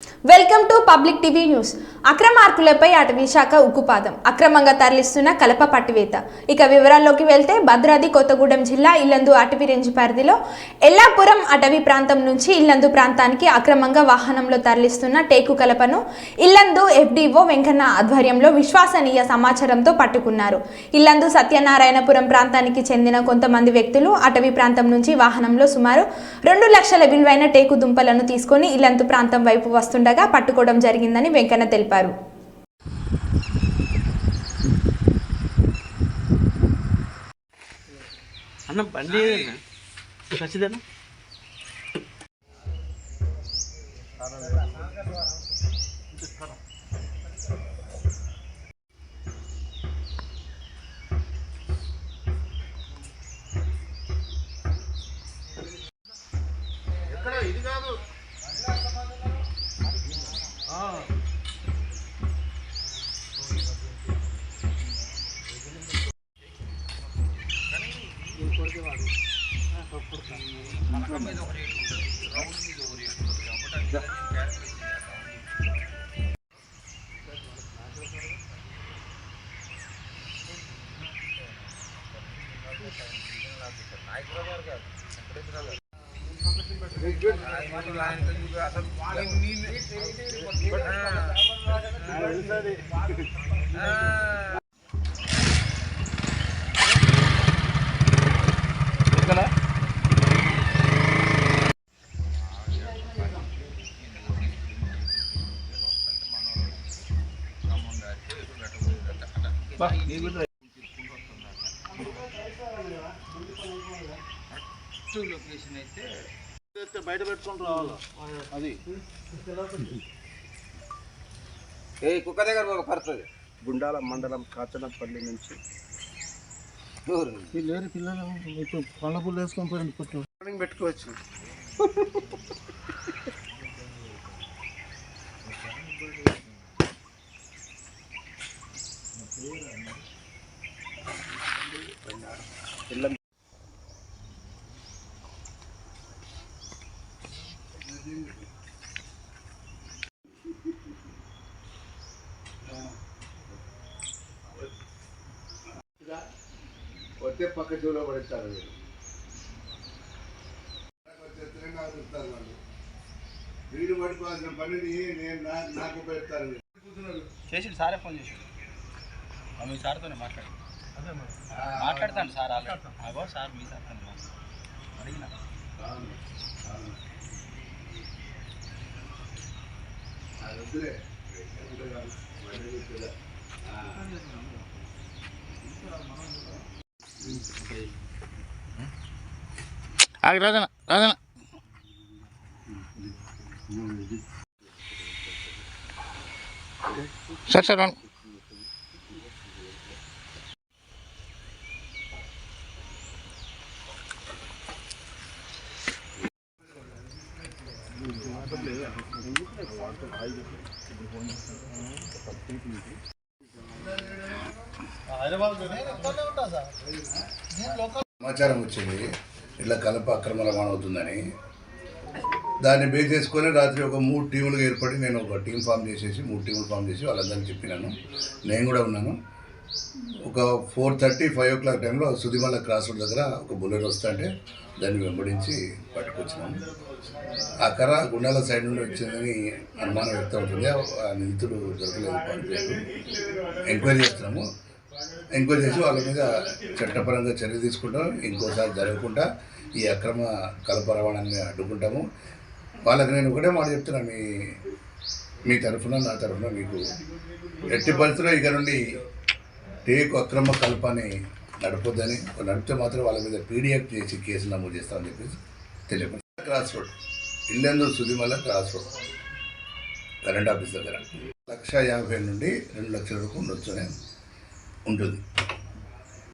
Welcome to public TV news. అక్రమార్కులపై అటవీ శాఖ ఉక్కుపాదం, అక్రమంగా తరలిస్తున్న కలప పట్టివేత. ఇక వివరాల్లోకి వెళ్తే భద్రాద్రి కొత్తగూడెం జిల్లా ఇల్లందు అటవీ రేంజ్ పరిధిలో ఎల్లాపురం అటవీ ప్రాంతం నుంచి ఇల్లందు ప్రాంతానికి అక్రమంగా వాహనంలో తరలిస్తున్న టేకు కలపను ఇల్లందు ఎఫ్డీఓ వెంకన్న ఆధ్వర్యంలో విశ్వసనీయ సమాచారంతో పట్టుకున్నారు. ఇల్లందు సత్యనారాయణపురం ప్రాంతానికి చెందిన కొంతమంది వ్యక్తులు అటవీ ప్రాంతం నుంచి వాహనంలో సుమారు 2 లక్షల విలువైన టేకు దుంపలను తీసుకొని ఇల్లందు ప్రాంతం వైపు వస్తుండగా పట్టుకోవడం జరిగిందని వెంకన్న తెలిపారు. అన్న బండి ఖచ్చితంగా ఎక్కడ ఇది కాదు లొకేషన్ అయితే బయట పెట్టుకొని రావాలి. అది కుక్క దగ్గర పడుతుంది. గుండాల మండలం కాచనపల్లి నుంచి లేరు పిల్లలు ఇప్పుడు పండ్ల పుల్లు వేసుకొని పోయింది. పుట్టు పెట్టుకోవచ్చు. వచ్చే పక్క చెవులో పడేస్తారు. వీడు పట్టుకోవాల్సిన పనిని నేను నాకు పెడతాను చేసి సారే ఫోన్ చేసి మీ సార్తోనే మాట్లాడతాను సార్. అగో సార్ మీ సార్ అడిగిన వద్దులే. రాదనా రాదనా సార్ సార్ సమాచారం వచ్చింది ఇట్లా కలప అక్రమ రవాణా అవుతుందని. దాన్ని బేస్ చేసుకొని రాత్రి ఒక 3 టీములుగా ఏర్పడి నేను ఒక టీం ఫామ్ చేసేసి 3 టీములు ఫామ్ చేసి వాళ్ళందరినీ చెప్పినాను. నేను కూడా ఉన్నాను. ఒక 4:30, 5 o'clock టైంలో సుదిమల్ల క్రాస్ రోడ్ దగ్గర ఒక బుల్లెట్ వస్తుంటే దాన్ని వెంబడించి పట్టుకొచ్చినాము. ఆ కర్ర గుండాల సైడ్ నుండి వచ్చిందని అనుమానం వ్యక్తం అవుతుంది. ఆ నిందితుడు దొరకలేదు, పారిపోయారు. ఎంక్వైరీ చేస్తున్నాము. ఎంక్వైరీ చేసి వాళ్ళ మీద చట్టపరంగా చర్య తీసుకుంటాం. ఇంకోసారి జరగకుండా ఈ అక్రమ కలప రవాణాన్ని అడ్డుకుంటాము. వాళ్ళకి నేను ఒకటే మాట చెప్తున్నా, మీ తరఫున నా తరఫున మీకు ఎట్టి పరిస్థితుల్లో ఇక నుండి టేకు అక్రమ కలపాన్ని నడపొద్దని, నడిపితే మాత్రం వాళ్ళ మీద పీడిఎఫ్ చేసి కేసు నమోదు చేస్తామని చెప్పేసి తెలియదు. Cross road Illandu Sudimalla cross road current office దగ్గర 1,50,000 నుండి 2 లక్షల వరకు ఉండొచ్చు ఉంటుంది.